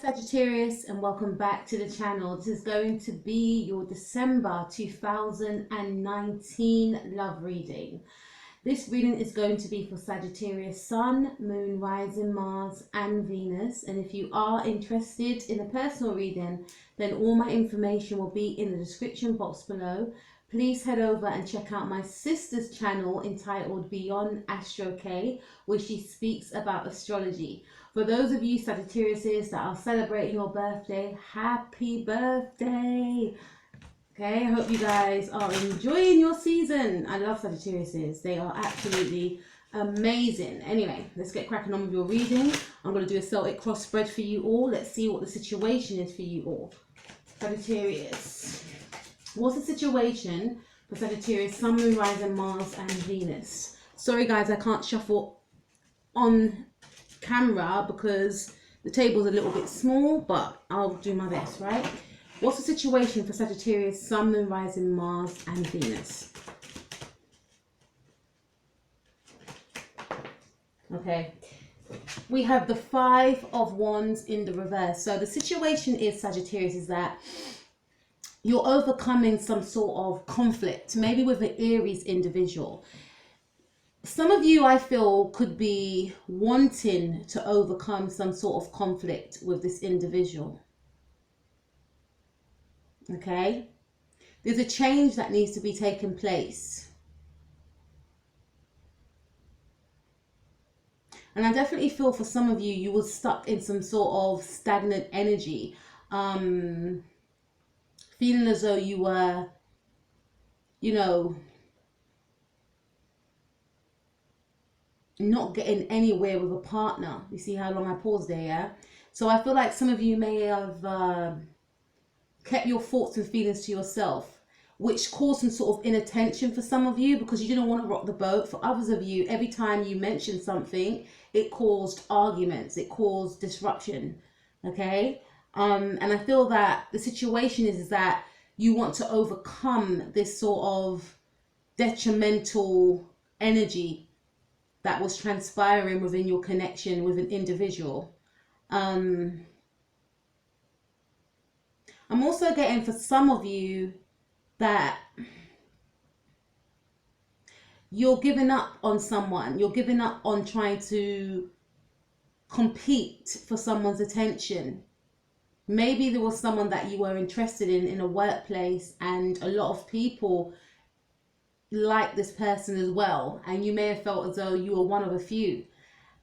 Sagittarius, and welcome back to the channel. This is going to be your December 2019 love reading. This reading is going to be for Sagittarius Sun, Moon, Rising, Mars and Venus. And if you are interested in a personal reading, then all my information will be in the description box below. Please head over and check out my sister's channel entitled Beyond Astro K, where she speaks about astrology. For those of you Sagittariuses that are celebrating your birthday, happy birthday! Okay, I hope you guys are enjoying your season. I love Sagittariuses. They are absolutely amazing. Anyway, let's get cracking on with your reading. I'm going to do a Celtic cross spread for you all. Let's see what the situation is for you all. Sagittarius. What's the situation for Sagittarius, Sun, Moon, Rising, Mars and Venus? Sorry guys, I can't shuffle on camera because the table's a little bit small, but I'll do my best, right? What's the situation for Sagittarius, Sun, Moon, Rising, Mars and Venus? Okay, we have the Five of Wands in the reverse. So the situation is, Sagittarius, is that you're overcoming some sort of conflict, maybe with an Aries individual. Some of you, I feel, could be wanting to overcome some sort of conflict with this individual. Okay? There's a change that needs to be taking place. And I definitely feel for some of you, you were stuck in some sort of stagnant energy. Feeling as though you were, you know, not getting anywhere with a partner. You see how long I paused there, yeah? So I feel like some of you may have kept your thoughts and feelings to yourself, which caused some sort of inattention for some of you because you didn't want to rock the boat. For others of you, every time you mentioned something, it caused arguments, it caused disruption, okay? And I feel that the situation is that you want to overcome this sort of detrimental energy that was transpiring within your connection with an individual. I'm also getting for some of you that you're giving up on someone. You're giving up on trying to compete for someone's attention. Maybe there was someone that you were interested in a workplace, and a lot of people like this person as well, and you may have felt as though you were one of a few.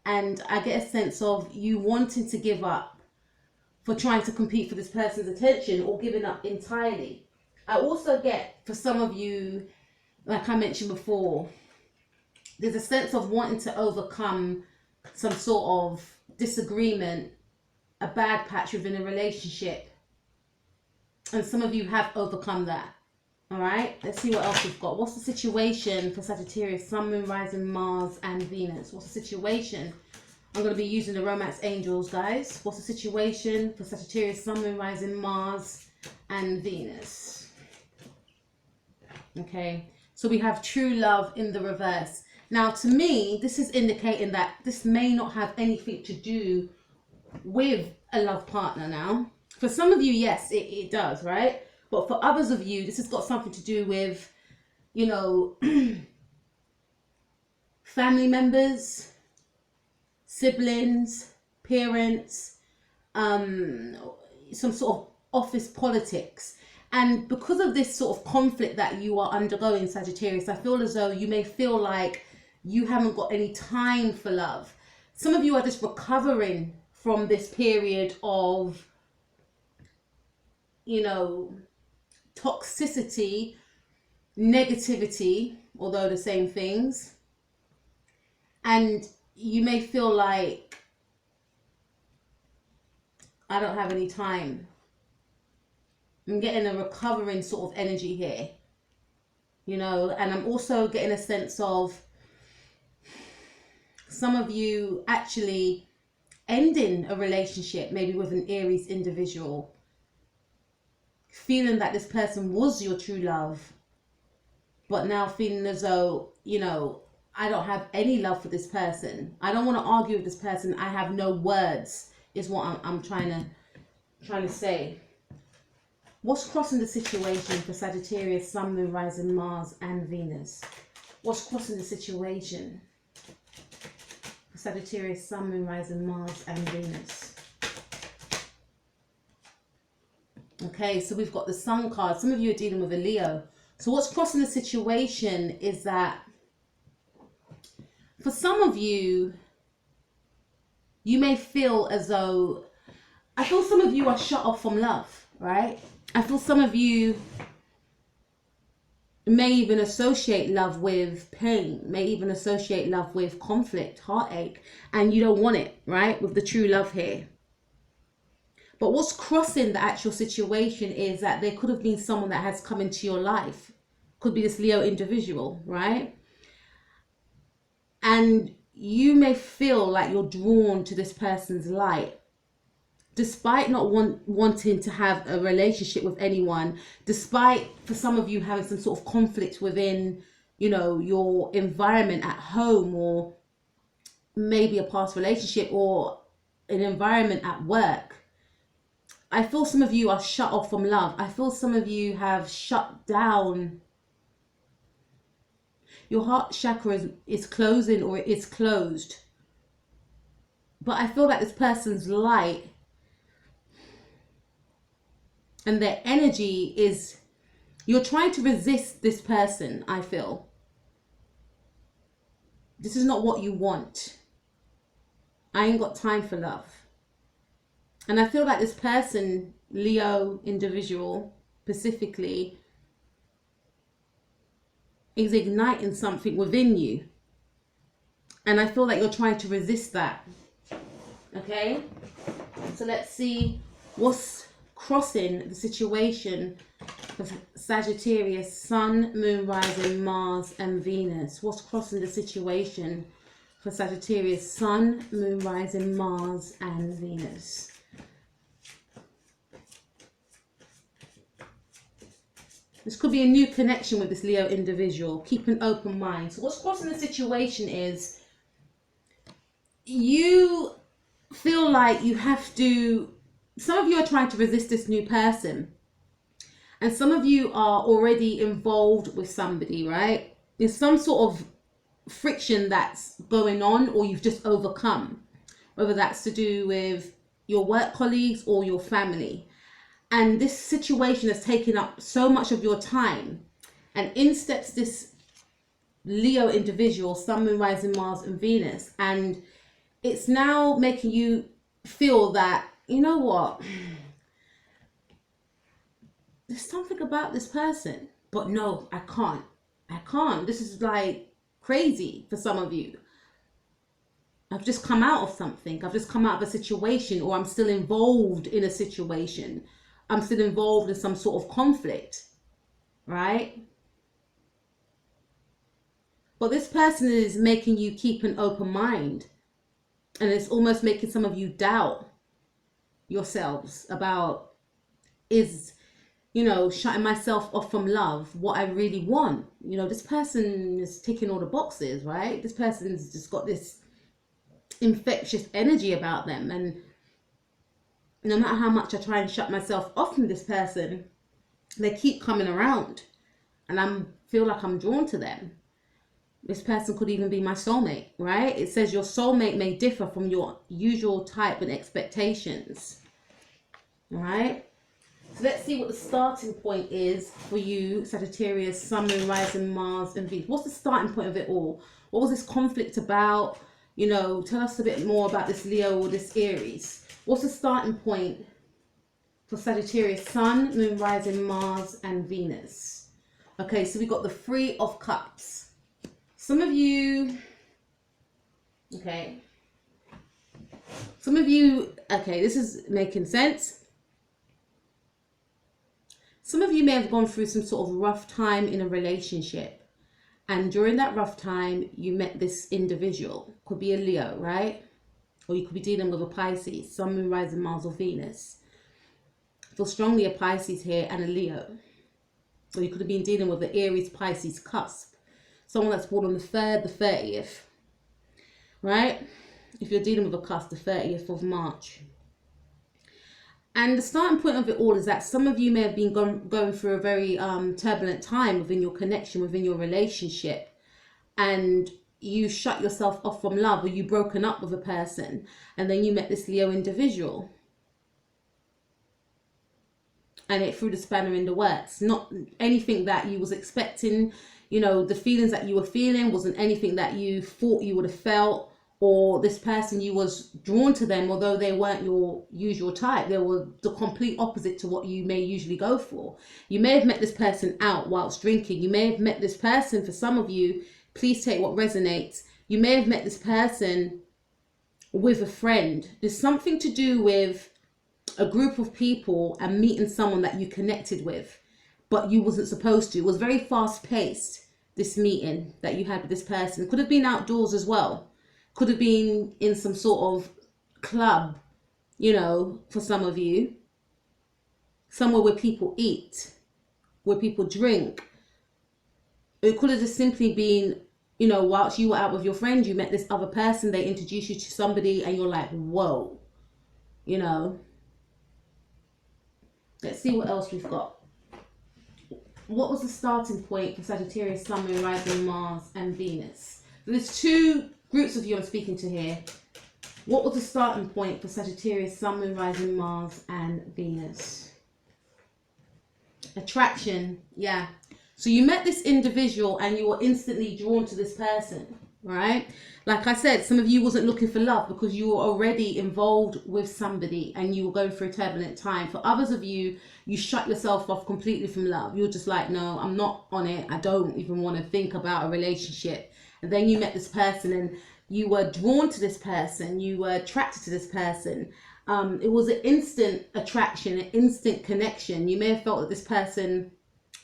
And I get a sense of you wanting to give up for trying to compete for this person's attention, or giving up entirely. I also get for some of you, like I mentioned before, there's a sense of wanting to overcome some sort of disagreement, a bad patch within a relationship, and some of you have overcome that. All right, let's see what else we've got. What's the situation for Sagittarius, Sun, Moon, Rising, Mars and Venus? What's the situation? I'm going to be using the romance angels, guys. What's the situation for Sagittarius, Sun, Moon, Rising, Mars and Venus? Okay, so we have true love in the reverse. Now, to me, this is indicating that this may not have anything to do with a love partner now. For some of you, yes, it does, right? But for others of you, this has got something to do with, you know, family members, siblings, parents, some sort of office politics. And because of this sort of conflict that you are undergoing, Sagittarius, I feel as though you may feel like you haven't got any time for love. Some of you are just recovering from this period of, you know, toxicity, negativity, although the same things. And you may feel like, I don't have any time. I'm getting a recovering sort of energy here, you know, and I'm also getting a sense of some of you actually ending a relationship, maybe with an Aries individual, feeling that this person was your true love, but now feeling as though, you know, I don't have any love for this person. I don't want to argue with this person. I have no words, is what I'm trying to trying to say? What's crossing the situation for Sagittarius, Sun, Moon, Rising, Mars and Venus? What's crossing the situation for Sagittarius, Sun, Moon, Rising, Mars and Venus? Okay, so we've got the Sun card. Some of you are dealing with a Leo. So what's crossing the situation is that for some of you, you may feel as though, I feel some of you are shut off from love, right? I feel some of you may even associate love with pain, may even associate love with conflict, heartache, and you don't want it, right? With the true love here. But what's crossing the actual situation is that there could have been someone that has come into your life. Could be this Leo individual, right? And you may feel like you're drawn to this person's light, despite not wanting to have a relationship with anyone, despite for some of you having some sort of conflict within, you know, your environment at home, or maybe a past relationship or an environment at work. I feel some of you are shut off from love. I feel some of you have shut down. Your heart chakra is closing, or it is closed. But I feel like this person's light and their energy is, you're trying to resist this person, I feel. This is not what you want. I ain't got time for love. And I feel like this person, Leo individual specifically, is igniting something within you. And I feel like you're trying to resist that. Okay? So let's see what's crossing the situation for Sagittarius, Sun, Moon, Rising, Mars and Venus. What's crossing the situation for Sagittarius, Sun, Moon, Rising, Mars and Venus? This could be a new connection with this Leo individual. Keep an open mind. So what's crossing the situation is you feel like you have to, some of you are trying to resist this new person. And some of you are already involved with somebody, right? There's some sort of friction that's going on, or you've just overcome. Whether that's to do with your work colleagues or your family. And this situation has taken up so much of your time. And in steps this Leo individual, Sun, Moon, Rising, Mars and Venus. And it's now making you feel that, you know what? There's something about this person. But no, I can't. I can't. This is like crazy for some of you. I've just come out of something. I've just come out of a situation, or I'm still involved in a situation. I'm still involved in some sort of conflict, right? But this person is making you keep an open mind. And it's almost making some of you doubt yourselves about, is, you know, shutting myself off from love what I really want? You know, this person is ticking all the boxes, right? This person's just got this infectious energy about them. And no matter how much I try and shut myself off from this person, they keep coming around. And I feel like I'm drawn to them. This person could even be my soulmate, right? It says your soulmate may differ from your usual type and expectations. All right? So let's see what the starting point is for you, Sagittarius, Sun, Moon, Rising, Mars and Venus. What's the starting point of it all? What was this conflict about? You know, tell us a bit more about this Leo or this Aries. What's the starting point for Sagittarius, Sun, Moon, Rising, Mars and Venus? Okay, so we got the Three of Cups. Some of you, okay. Some of you, okay, this is making sense. Some of you may have gone through some sort of rough time in a relationship. And during that rough time, you met this individual. Could be a Leo, right? Or you could be dealing with a Pisces, Sun, Moon, Rising, Mars or Venus. I feel strongly a Pisces here and a Leo. Or you could have been dealing with the Aries, Pisces cusp. Someone that's born on the 3rd, the 30th. Right? If you're dealing with a cusp, the 30th of March. And the starting point of it all is that some of you may have been going through a very turbulent time within your connection, within your relationship, and you shut yourself off from love, or you broken up with a person, and then you met this Leo individual, and it threw the spanner in the works. Not anything that you was expecting. You know, the feelings that you were feeling wasn't anything that you thought you would have felt, or this person, you was drawn to them, although they weren't your usual type. They were the complete opposite to what you may usually go for. You may have met this person out whilst drinking. You may have met this person, for some of you, please take what resonates. You may have met this person with a friend. There's something to do with a group of people and meeting someone that you connected with, but you wasn't supposed to. It was very fast paced, this meeting that you had with this person. It could have been outdoors as well. Could have been in some sort of club, you know, for some of you. Somewhere where people eat, where people drink. It could have just simply been, you know, whilst you were out with your friend, you met this other person, they introduced you to somebody, and you're like, whoa, you know. Let's see what else we've got. What was the starting point for Sagittarius, Sun, Moon, Rising, Mars, and Venus? There's two groups of you I'm speaking to here. What was the starting point for Sagittarius, Sun, Moon, Rising, Mars, and Venus? Attraction, yeah. So you met this individual and you were instantly drawn to this person, right? Like I said, some of you wasn't looking for love because you were already involved with somebody and you were going through a turbulent time. For others of you, you shut yourself off completely from love. You're just like, no, I'm not on it. I don't even want to think about a relationship. And then you met this person and you were drawn to this person. You were attracted to this person. It was an instant attraction, an instant connection. You may have felt that this person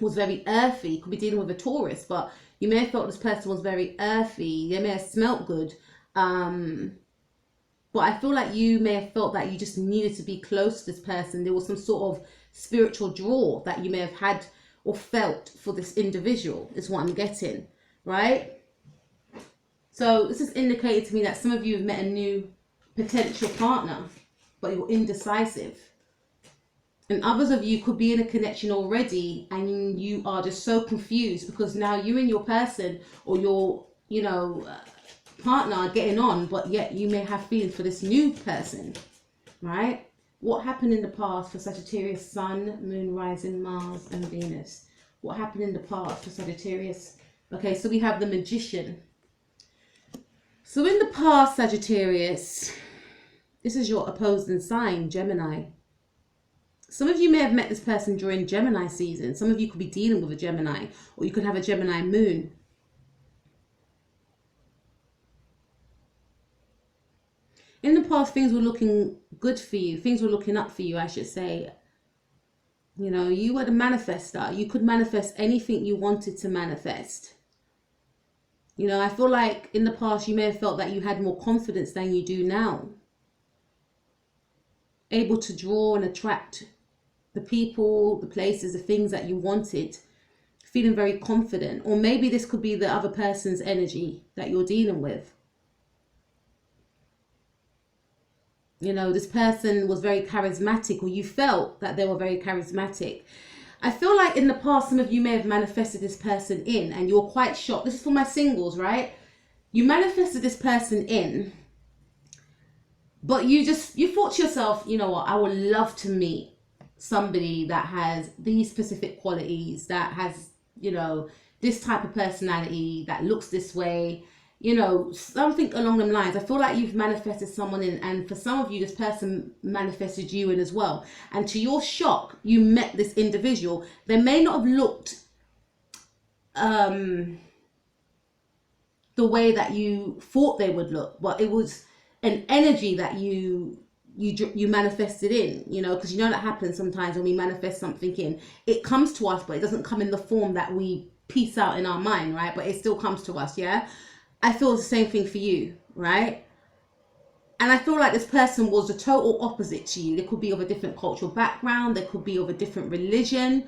was very earthy. You could be dealing with a Taurus, but you may have felt this person was very earthy. They may have smelt good. But I feel like you may have felt that you just needed to be close to this person. There was some sort of spiritual draw that you may have had or felt for this individual, is what I'm getting, right? So this is indicated to me that some of you have met a new potential partner, but you're indecisive. And others of you could be in a connection already and you are just so confused because now you and your person or your, you know, partner are getting on, but yet you may have feelings for this new person, right? What happened in the past for Sagittarius, Sun, Moon, Rising, Mars, and Venus? What happened in the past for Sagittarius? Okay, so we have the Magician. So in the past, Sagittarius, this is your opposing sign, Gemini. Some of you may have met this person during Gemini season. Some of you could be dealing with a Gemini, or you could have a Gemini moon. In the past, things were looking good for you. Things were looking up for you, I should say. You know, you were the manifester. You could manifest anything you wanted to manifest. You know, I feel like in the past, you may have felt that you had more confidence than you do now. Able to draw and attract the people, the places, the things that you wanted, feeling very confident. Or maybe this could be the other person's energy that you're dealing with. You know, this person was very charismatic, or you felt that they were very charismatic. I feel like in the past, some of you may have manifested this person in and you're quite shocked. This is for my singles, right? You manifested this person in, but you thought to yourself, you know what, I would love to meet somebody that has these specific qualities, that has, you know, this type of personality, that looks this way, you know, something along them lines. I feel like you've manifested someone in, and for some of you, this person manifested you in as well. And to your shock, you met this individual. They may not have looked the way that you thought they would look, but it was an energy that you manifested in, you know, because you know that happens sometimes when we manifest something in. It comes to us, but it doesn't come in the form that we piece out in our mind, right? But it still comes to us, yeah? I feel the same thing for you, right? And I feel like this person was the total opposite to you. They could be of a different cultural background. They could be of a different religion.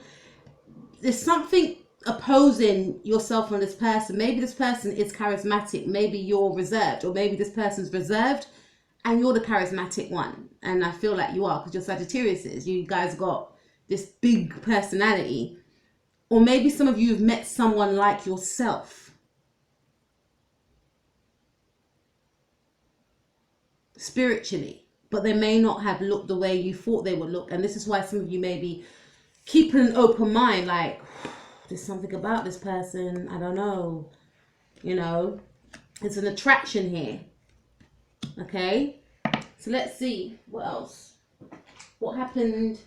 There's something opposing yourself and this person. Maybe this person is charismatic. Maybe you're reserved, or maybe this person's reserved and you're the charismatic one, and I feel like you are, because you're Sagittarius. You guys got this big personality. Or maybe some of you have met someone like yourself, spiritually, but they may not have looked the way you thought they would look. And this is why some of you may be keeping an open mind, like, there's something about this person, I don't know, you know, it's an attraction here. Okay, so let's see what else. What happened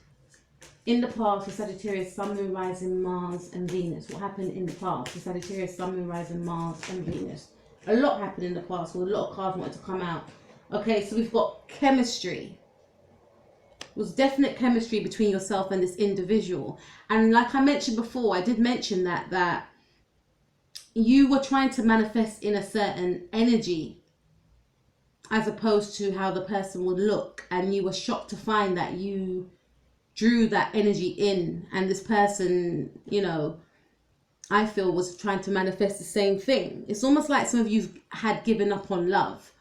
in the past for Sagittarius, Sun, Moon, Rising, Mars and Venus? What happened in the past for Sagittarius, Sun, Moon, Rising, Mars and Venus? A lot happened in the past, with a lot of cards wanted to come out. Okay, so we've got chemistry. It was definite chemistry between yourself and this individual. And like I mentioned before, I did mention that you were trying to manifest in a certain energy as opposed to how the person would look. And you were shocked to find that you drew that energy in, and this person, you know, I feel was trying to manifest the same thing. It's almost like some of you had given up on love,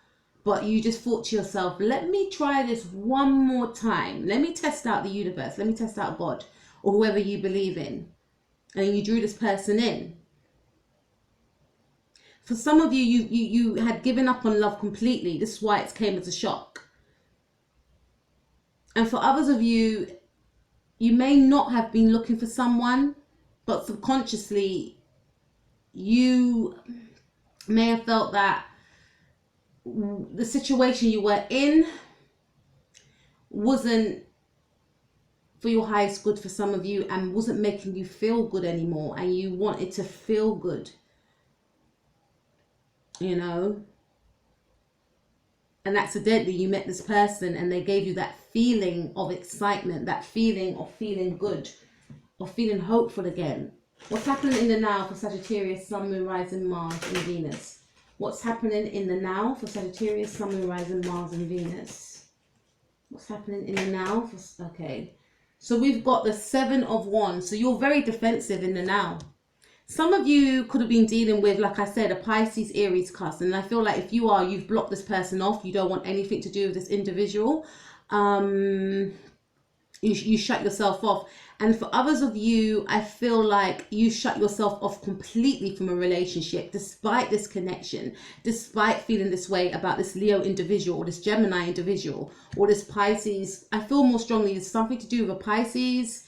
but you just thought to yourself, let me try this one more time. Let me test out the universe. Let me test out God or whoever you believe in. And you drew this person in. For some of you, you had given up on love completely. This is why it came as a shock. And for others of you, you may not have been looking for someone, but subconsciously, you may have felt that the situation you were in wasn't for your highest good for some of you, and wasn't making you feel good anymore, and you wanted to feel good, you know, and accidentally you met this person and they gave you that feeling of excitement, that feeling of feeling good, or feeling hopeful again. What's happening in the now for Sagittarius, Sun, Moon, Rising, Mars and Venus? What's happening in the now for Sagittarius, Sun, Moon, Rising, Mars and Venus? What's happening in the now for, okay. So we've got the 7 of Wands. So you're very defensive in the now. Some of you could have been dealing with, like I said, a Pisces, Aries cusp. And I feel like if you are, you've blocked this person off. You don't want anything to do with this individual. You shut yourself off. And for others of you, I feel like you shut yourself off completely from a relationship, despite this connection, despite feeling this way about this Leo individual or this Gemini individual or this Pisces. I feel more strongly it's something to do with a Pisces,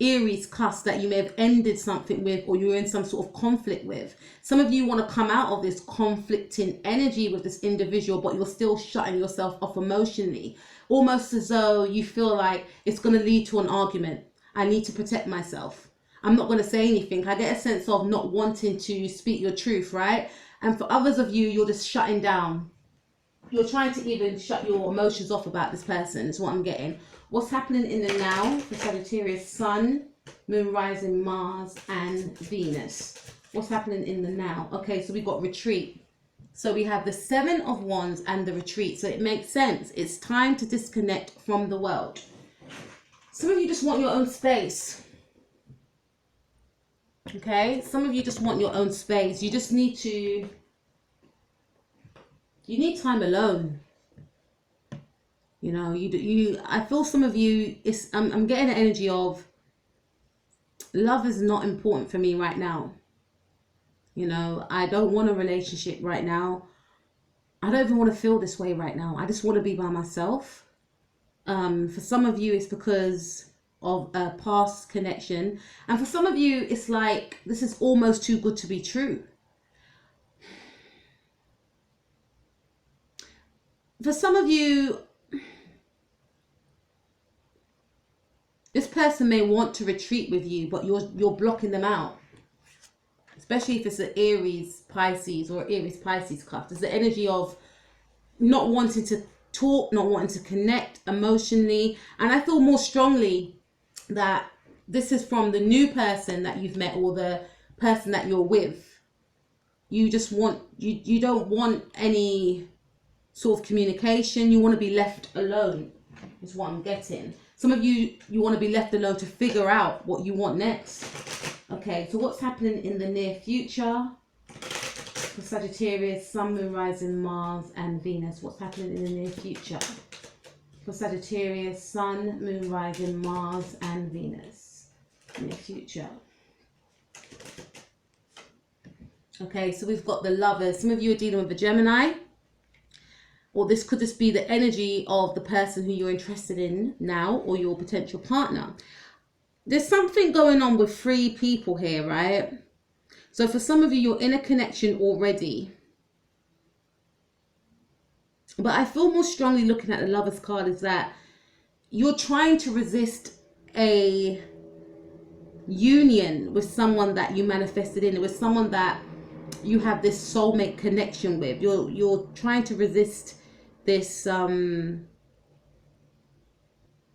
Aries cusp that you may have ended something with, or you're in some sort of conflict with. Some of you want to come out of this conflicting energy with this individual, but you're still shutting yourself off emotionally, almost as though you feel like it's going to lead to an argument. I need to protect myself. I'm not going to say anything. I get a sense of not wanting to speak your truth, right? And for others of you, you're just shutting down. You're trying to even shut your emotions off about this person, is what I'm getting. What's happening in the now for Sagittarius, Sun, Moon, Rising, Mars and Venus? What's happening in the now? Okay, so we got retreat. So we have the 7 of Wands and the retreat. So it makes sense. It's time to disconnect from the world. Some of you just want your own space. Okay, some of you just want your own space. You just need to, you need time alone. You know, I feel some of you, I'm getting an energy of love is not important for me right now. You know, I don't want a relationship right now. I don't even want to feel this way right now. I just want to be by myself. For some of you, it's because of a past connection. And for some of you, it's like, this is almost too good to be true. For some of you, this person may want to retreat with you, but you're blocking them out. Especially if it's an Aries Pisces or Aries Pisces cusp. There's the energy of not wanting to talk, not wanting to connect emotionally. And I feel more strongly that this is from the new person that you've met or the person that you're with. You just want, you don't want any sort of communication. You want to be left alone, is what I'm getting. Some of you want to be left alone to figure out what you want next. Okay, so what's happening in the near future? For Sagittarius, Sun, Moon, Rising, Mars and Venus. What's happening in the near future? For Sagittarius, Sun, Moon, Rising, Mars and Venus. Near future. Okay, so we've got the Lovers. Some of you are dealing with a Gemini. Or this could just be the energy of the person who you're interested in now, or your potential partner. There's something going on with 3 people here, right? So for some of you, you're in a connection already. But I feel more strongly looking at the Lovers card is that you're trying to resist a union with someone that you manifested in, with someone that you have this soulmate connection with. You're trying to resist this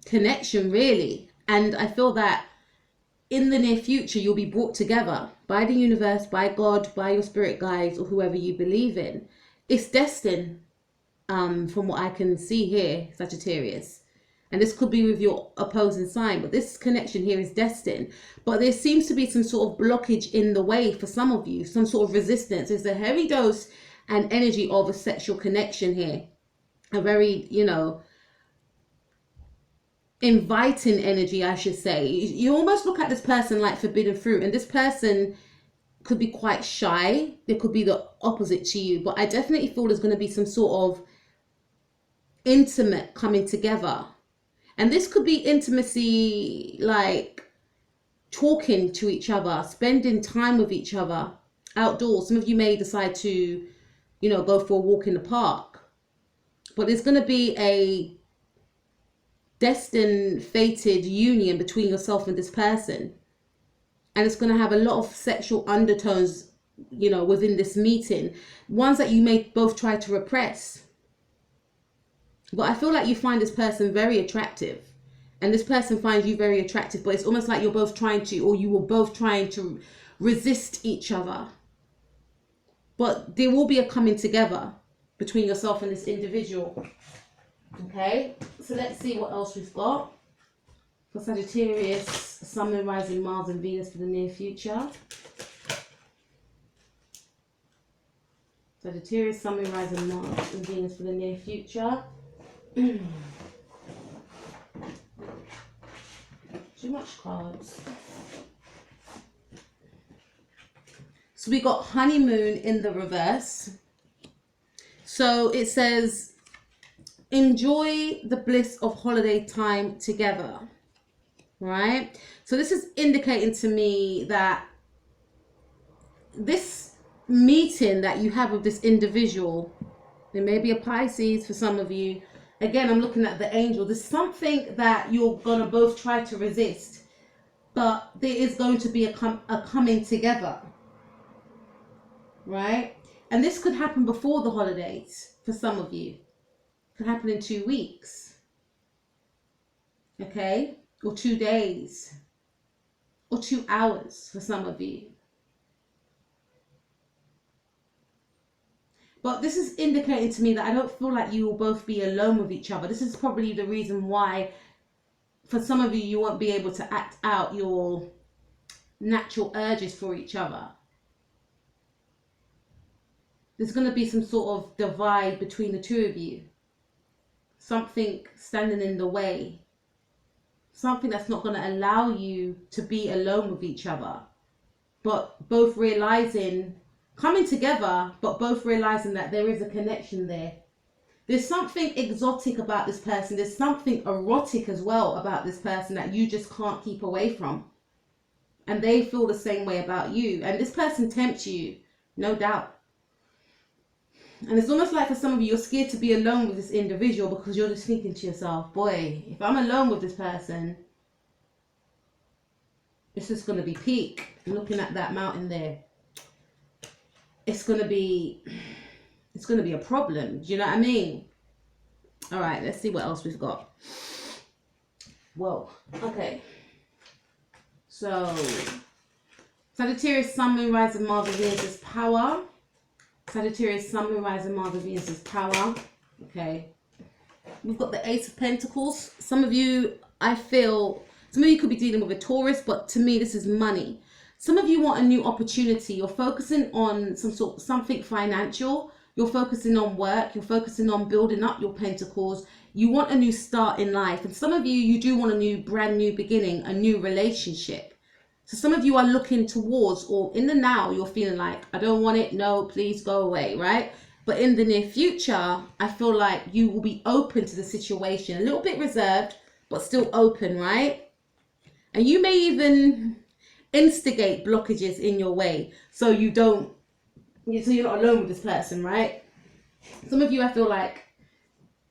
connection, really. And I feel that in the near future you'll be brought together by the universe, by God, by your spirit guides, or whoever you believe in. It's destined, from what I can see here, Sagittarius. And this could be with your opposing sign, but this connection here is destined. But there seems to be some sort of blockage in the way for some of you, some sort of resistance. There's a heavy dose and energy of a sexual connection here. A very, you know, inviting energy, I should say. You almost look at this person like forbidden fruit, and this person could be quite shy. They could be the opposite to you, but I definitely feel there's going to be some sort of intimate coming together. And this could be intimacy like talking to each other, spending time with each other outdoors. Some of you may decide to, you know, go for a walk in the park. But there's going to be a destined, fated union between yourself and this person. And it's going to have a lot of sexual undertones, you know, within this meeting. Ones that you may both try to repress. But I feel like you find this person very attractive. And this person finds you very attractive. But it's almost like you're both trying to, or you were both trying to resist each other. But there will be a coming together between yourself and this individual. Okay, so let's see what else we've got. For Sagittarius, Sun, Moon, Rising, Mars and Venus for the near future. Sagittarius, Sun, Moon, Rising, Mars and Venus for the near future. Too much cards. So we got honeymoon in the reverse. So it says, enjoy the bliss of holiday time together, right? So this is indicating to me that this meeting that you have with this individual, there may be a Pisces for some of you. Again, I'm looking at the angel. There's something that you're going to both try to resist, but there is going to be a coming together, right? And this could happen before the holidays for some of you. It could happen in 2 weeks. Okay? Or 2 days. Or 2 hours for some of you. But this is indicating to me that I don't feel like you will both be alone with each other. This is probably the reason why for some of you, you won't be able to act out your natural urges for each other. There's going to be some sort of divide between the two of you. Something standing in the way. Something that's not going to allow you to be alone with each other. But both realizing, coming together, but both realizing that there is a connection there. There's something exotic about this person. There's something erotic as well about this person that you just can't keep away from. And they feel the same way about you. And this person tempts you, no doubt. And it's almost like for some of you, you're scared to be alone with this individual because you're just thinking to yourself, boy, if I'm alone with this person, it's just going to be peak. Looking at that mountain there. It's going to be a problem. Do you know what I mean? All right, let's see what else we've got. Whoa. Okay. So, Sagittarius, Sun, Moon, Rising, Mars, and Venus is power. Sagittarius, Sun, Moon, Rising, Mars, and Venus is power. Okay. We've got the Ace of Pentacles. Some of you, I feel, some of you could be dealing with a Taurus, but to me, this is money. Some of you want a new opportunity. You're focusing on something financial. You're focusing on work. You're focusing on building up your pentacles. You want a new start in life. And some of you, you do want a brand new beginning, a new relationship. So some of you are looking towards, or in the now, you're feeling like, I don't want it. No, please go away, right? But in the near future, I feel like you will be open to the situation. A little bit reserved, but still open, right? And you may even instigate blockages in your way so you're not alone with this person, right? Some of you, I feel like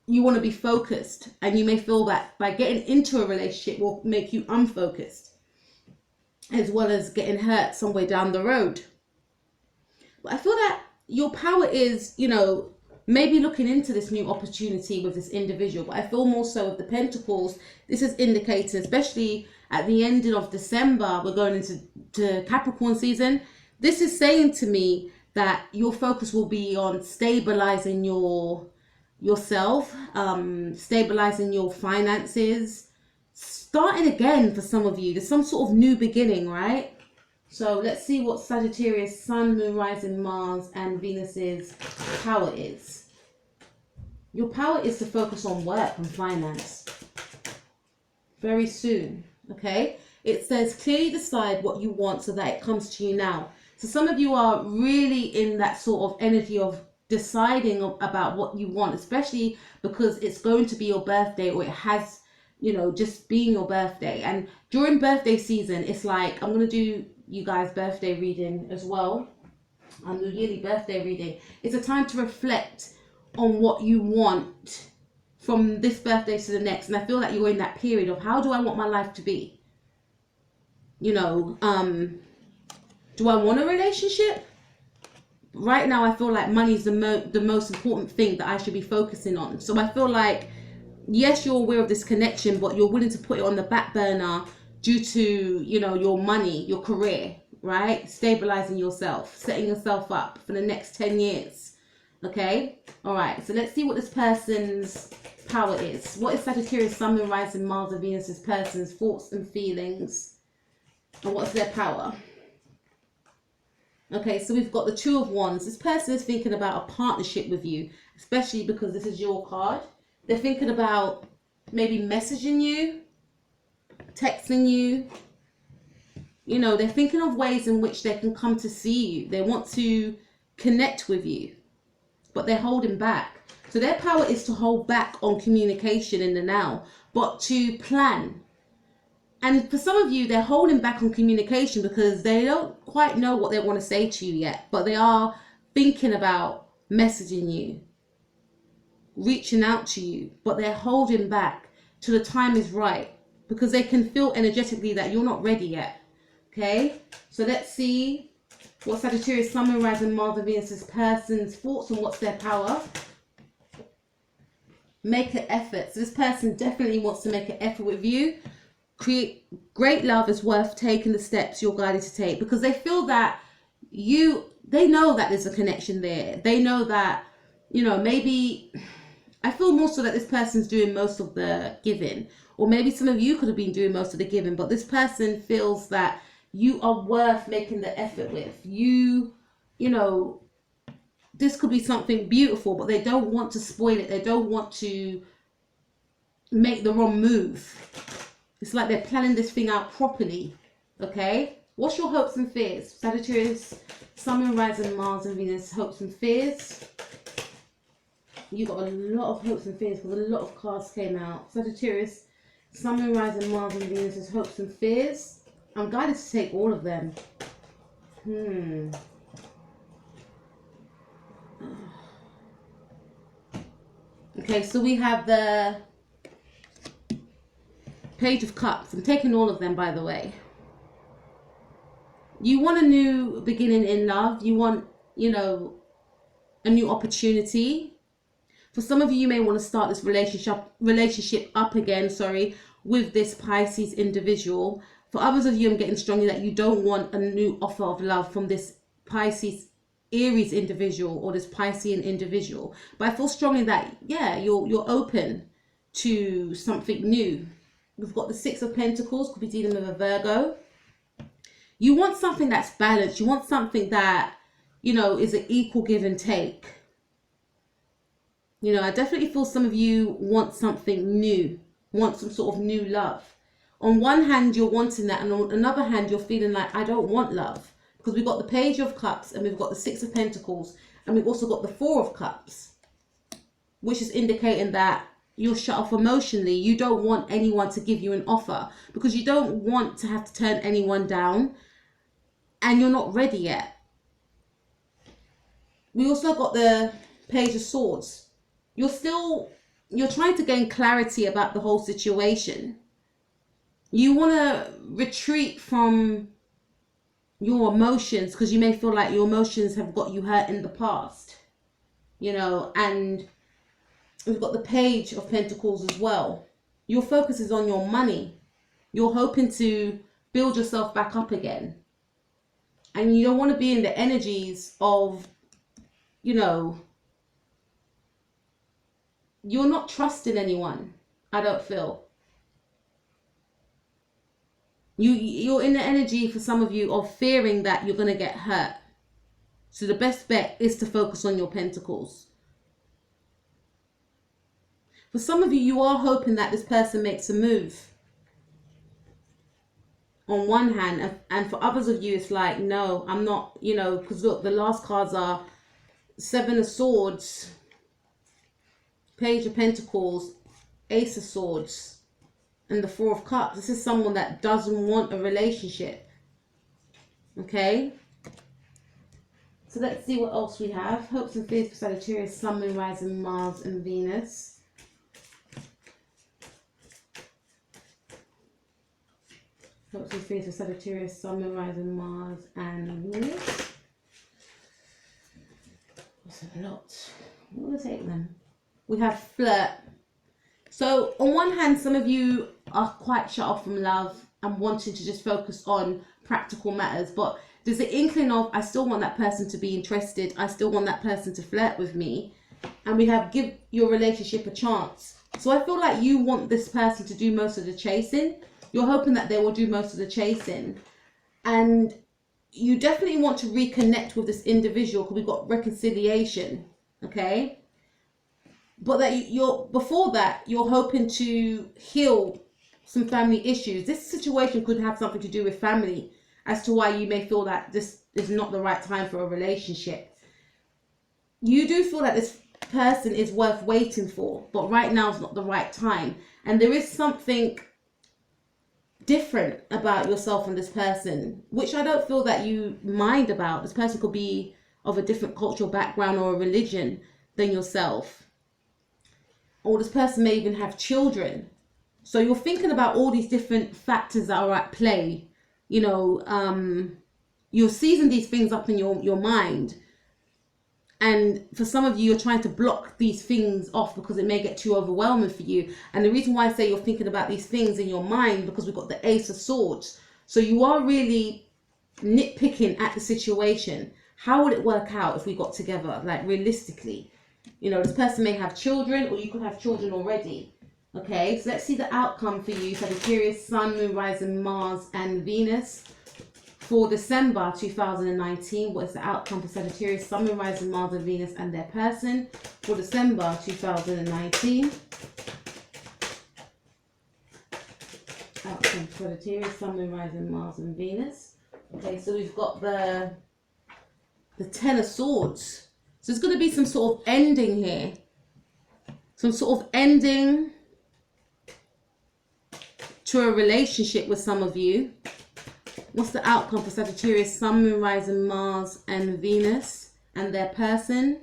you want to be focused, and you may feel that by getting into a relationship will make you unfocused, as well as getting hurt somewhere down the road. But I feel that your power is, maybe looking into this new opportunity with this individual. But I feel more so with the Pentacles, this is indicating, especially at the ending of December, we're going into Capricorn season. This is saying to me that your focus will be on stabilizing yourself, stabilizing your finances, starting again for some of you. There's some sort of new beginning, right? So let's see what Sagittarius Sun, Moon, Rising, Mars, and Venus's power is. Your power is to focus on work and finance. Very soon, okay? It says clearly decide what you want so that it comes to you now. So some of you are really in that sort of energy of deciding about what you want, especially because it's going to be your birthday, or it has, just being your birthday. And during birthday season, it's like, I'm going to do you guys birthday reading as well, the yearly birthday reading. It's a time to reflect on what you want from this birthday to the next. And I feel that you're in that period of, how do I want my life to be? Do I want a relationship? Right now, I feel like money is the most important thing that I should be focusing on. So I feel like, yes, you're aware of this connection, but you're willing to put it on the back burner due to, your money, your career, right? Stabilizing yourself, setting yourself up for the next 10 years. Okay? All right. So let's see what this person's power is. What is Sagittarius, Sun, Moon, Rising, Mars, and Venus's person's thoughts and feelings? And what's their power? Okay, so we've got the Two of Wands. This person is thinking about a partnership with you, especially because this is your card. They're thinking about maybe messaging you, texting you. They're thinking of ways in which they can come to see you. They want to connect with you, but they're holding back. So their power is to hold back on communication in the now, but to plan. And for some of you, they're holding back on communication because they don't quite know what they want to say to you yet, but they are thinking about messaging you, reaching out to you, but they're holding back till the time is right because they can feel energetically that you're not ready yet. Okay, so let's see what Sagittarius, Sun, Moon, Rising, Mars, and Venus's person's thoughts and what's their power. Make an effort. So this person definitely wants to make an effort with you. Create great love is worth taking the steps you're guided to take, because they feel that they know that there's a connection there. They know that, maybe, I feel more so that this person's doing most of the giving, or maybe some of you could have been doing most of the giving, but this person feels that you are worth making the effort with. This could be something beautiful, but they don't want to spoil it. They don't want to make the wrong move. It's like they're planning this thing out properly. Okay? What's your hopes and fears? Sagittarius, Sun, Moon, Rising, Mars, and Venus, hopes and fears. You got a lot of hopes and fears because a lot of cards came out. Sagittarius, Sun, Moon, Rising, Mars, and Venus, hopes and fears. I'm guided to take all of them. Okay, so we have the Page of Cups. I'm taking all of them, by the way. You want a new beginning in love. You want, a new opportunity. For some of you, you may want to start this relationship up again, with this Pisces individual. For others of you, I'm getting strongly that you don't want a new offer of love from this Pisces Aries individual or this Piscean individual. But I feel strongly that, you're open to something new. We've got the Six of Pentacles, could be dealing with a Virgo. You want something that's balanced. You want something that, you know, is an equal give and take. You know, I definitely feel some of you want something new, want some sort of new love. On one hand, you're wanting that, and on another hand, you're feeling like, I don't want love. Because we've got the Page of Cups, and we've got the Six of Pentacles, and we've also got the Four of Cups, which is indicating that you're shut off emotionally. You don't want anyone to give you an offer because you don't want to have to turn anyone down, and you're not ready yet. We also got the Page of Swords. You're trying to gain clarity about the whole situation. You want to retreat from your emotions because you may feel like your emotions have got you hurt in the past, you know. And we've got the Page of Pentacles as well. Your focus is on your money. You're hoping to build yourself back up again, and you don't want to be in the energies of, you know, you're not trusting anyone. I don't feel. You're in the energy, for some of you, of fearing that you're going to get hurt. So the best bet is to focus on your pentacles. For some of you, you are hoping that this person makes a move. On one hand, and for others of you, it's like, no, I'm not, you know, because look, the last cards are Seven of Swords, Page of Pentacles, Ace of Swords, and the Four of Cups. This is someone that doesn't want a relationship. Okay? So let's see what else we have. Hopes and fears for Sagittarius, Sun, Moon, Rising, Mars, and Venus. Hopes and fears for Sagittarius, Sun, Moon, Rising, Mars, and Venus. That's a lot. I'm going to take them. We have flirt. So on one hand, some of you are quite shut off from love and wanting to just focus on practical matters, but there's an inkling of, I still want that person to be interested. I still want that person to flirt with me. And we have give your relationship a chance. So I feel like you want this person to do most of the chasing. You're hoping that they will do most of the chasing. And you definitely want to reconnect with this individual because we've got reconciliation. Okay? But that before that, you're hoping to heal some family issues. This situation could have something to do with family as to why you may feel that this is not the right time for a relationship. You do feel that this person is worth waiting for, but right now is not the right time. And there is something different about yourself and this person, which I don't feel that you mind about. This person could be of a different cultural background or a religion than yourself. Or this person may even have children. So you're thinking about all these different factors that are at play. You know, you're seizing these things up in your mind. And for some of you, you're trying to block these things off because it may get too overwhelming for you. And the reason why I say you're thinking about these things in your mind, because we've got the Ace of Swords. So you are really nitpicking at the situation. How would it work out if we got together, like realistically? You know, this person may have children, or you could have children already. Okay, so let's see the outcome for you, Sagittarius, Sun, Moon, Rising, Mars, and Venus for December 2019. What is the outcome for Sagittarius, Sun, Moon, Rising, Mars, and Venus, and their person for December 2019? Outcome for Sagittarius, Sun, Moon, Rising, Mars, and Venus. Okay, so we've got the Ten of Swords. So there's going to be some sort of ending here. Some sort of ending to a relationship with some of you. What's the outcome for Sagittarius, Sun, Moon, Rising, Mars, and Venus, and their person?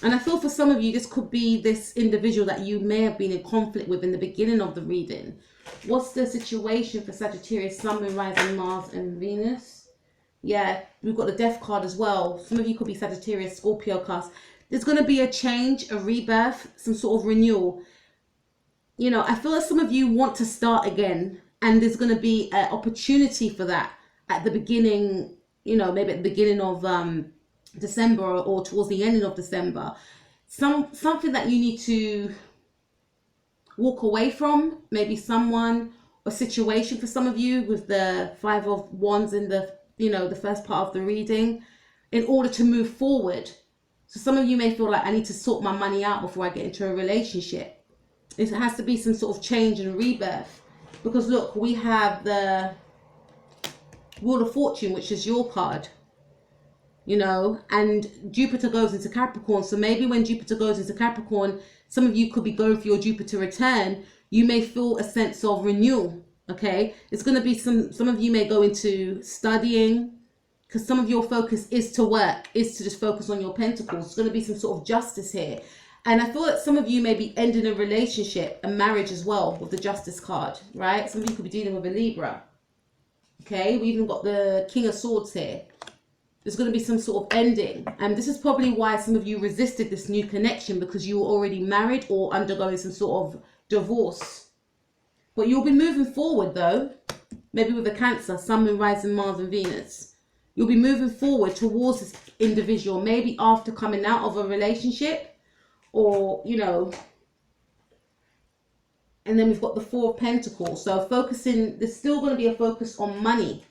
And I feel for some of you, this could be this individual that you may have been in conflict with in the beginning of the reading. What's the situation for Sagittarius, Sun, Moon, Rising, Mars, and Venus? Yeah, we've got the Death card as well. Some of you could be Sagittarius, Scorpio cast. There's going to be a change, a rebirth, some sort of renewal. You know, I feel like some of you want to start again. And there's going to be an opportunity for that at the beginning, you know, maybe at the beginning of December or towards the ending of December. Something that you need to walk away from, maybe someone, a situation for some of you with the Five of Wands in the, you know, the first part of the reading, in order to move forward. So some of you may feel like I need to sort my money out before I get into a relationship. It has to be some sort of change and rebirth. Because look, we have the Wheel of Fortune, which is your card. You know, and Jupiter goes into Capricorn. So maybe when Jupiter goes into Capricorn, some of you could be going for your Jupiter return. You may feel a sense of renewal. Okay, it's going to be some of you may go into studying, because some of your focus is to work, is to just focus on your pentacles. It's going to be some sort of justice here. And I feel that some of you may be ending a relationship, a marriage as well, with the Justice card, right? Some of you could be dealing with a Libra. Okay, we even got the King of Swords here. There's going to be some sort of ending. And this is probably why some of you resisted this new connection, because you were already married or undergoing some sort of divorce. But you'll be moving forward though, maybe with a Cancer, Sun, Moon, Rising, Mars and Venus. You'll be moving forward towards this individual, maybe after coming out of a relationship, or, you know. And then we've got the Four of Pentacles. So focusing, there's still going to be a focus on money,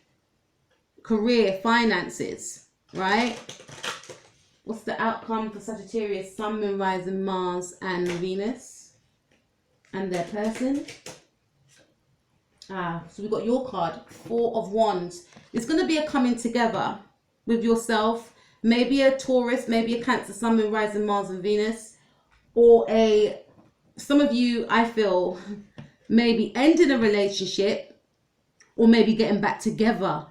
career, finances, right? What's the outcome for Sagittarius, Sun, Moon, Rising, Mars and Venus and their person? So we've got your card, Four of Wands. It's going to be a coming together with yourself, maybe a Taurus, maybe a Cancer, Sun, Moon, Rising, Mars and Venus, or some of you, I feel, maybe ending a relationship, or maybe getting back together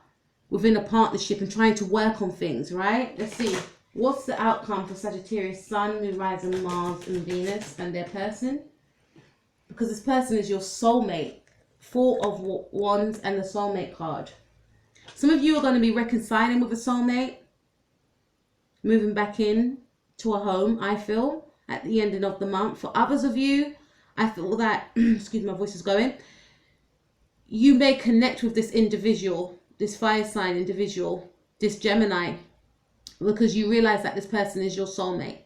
within a partnership and trying to work on things, right? Let's see. What's the outcome for Sagittarius, Sun, Moon, Rising, Mars and Venus and their person? Because this person is your soulmate. Four of Wands and the soulmate card. Some of you are going to be reconciling with a soulmate, moving back in to a home, I feel, at the ending of the month. For others of you, I feel that, excuse me, my voice is going, you may connect with this individual, this fire sign individual, this Gemini, because you realize that this person is your soulmate.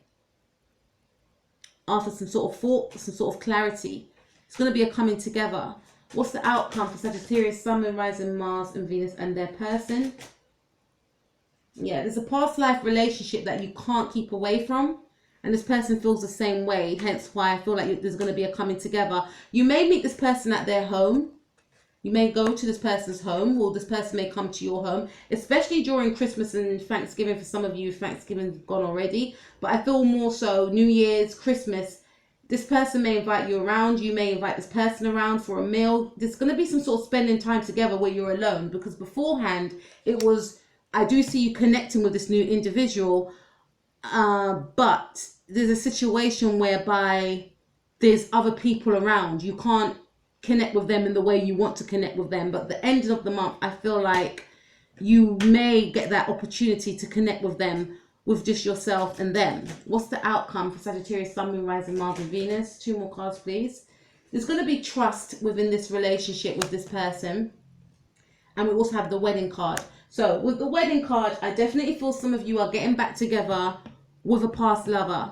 After some sort of thought, some sort of clarity, it's going to be a coming together. What's the outcome for Sagittarius, Sun, Moon, Rising, Mars and Venus and their person? Yeah, there's a past life relationship that you can't keep away from. And this person feels the same way. Hence why I feel like there's going to be a coming together. You may meet this person at their home. You may go to this person's home, or this person may come to your home, especially during Christmas and Thanksgiving. For some of you, Thanksgiving's gone already. But I feel more so New Year's, Christmas, this person may invite you around. You may invite this person around for a meal. There's going to be some sort of spending time together where you're alone. Because beforehand, it was, I do see you connecting with this new individual. But there's a situation whereby there's other people around. You can't connect with them in the way you want to connect with them. But at the end of the month, I feel like you may get that opportunity to connect with them, with just yourself and them. What's the outcome for Sagittarius, Sun, Moon, Rising, Mars and Venus? Two more cards, please. There's going to be trust within this relationship with this person. And we also have the wedding card. So with the wedding card, I definitely feel some of you are getting back together with a past lover.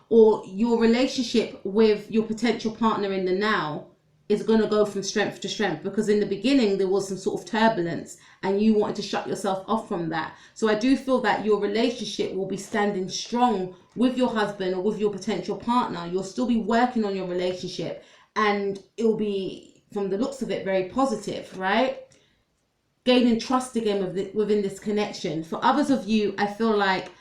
Or your relationship with your potential partner in the now is going to go from strength to strength, because in the beginning there was some sort of turbulence and you wanted to shut yourself off from that. So I do feel that your relationship will be standing strong with your husband or with your potential partner. You'll still be working on your relationship and it will be, from the looks of it, very positive, right? Gaining trust again within this connection. For others of you, I feel like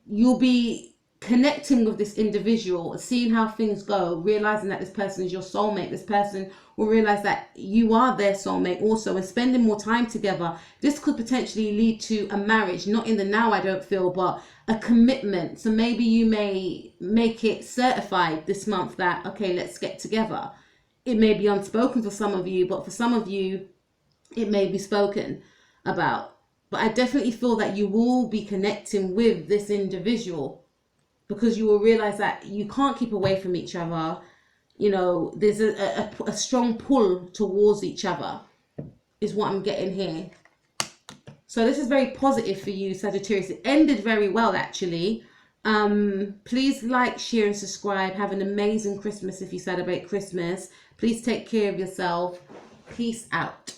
you'll be connecting with this individual, seeing how things go, realizing that this person is your soulmate. This person will realize that you are their soulmate also, and spending more time together. This could potentially lead to a marriage, not in the now, I don't feel, but a commitment. So maybe you may make it certified this month that, okay, let's get together. It may be unspoken for some of you, but for some of you, it may be spoken about. But I definitely feel that you will be connecting with this individual, because you will realize that you can't keep away from each other. You know, there's a strong pull towards each other, is what I'm getting here. So this is very positive for you, Sagittarius. It ended very well, actually. Please like, share and subscribe. Have an amazing Christmas if you celebrate Christmas. Please take care of yourself. Peace out.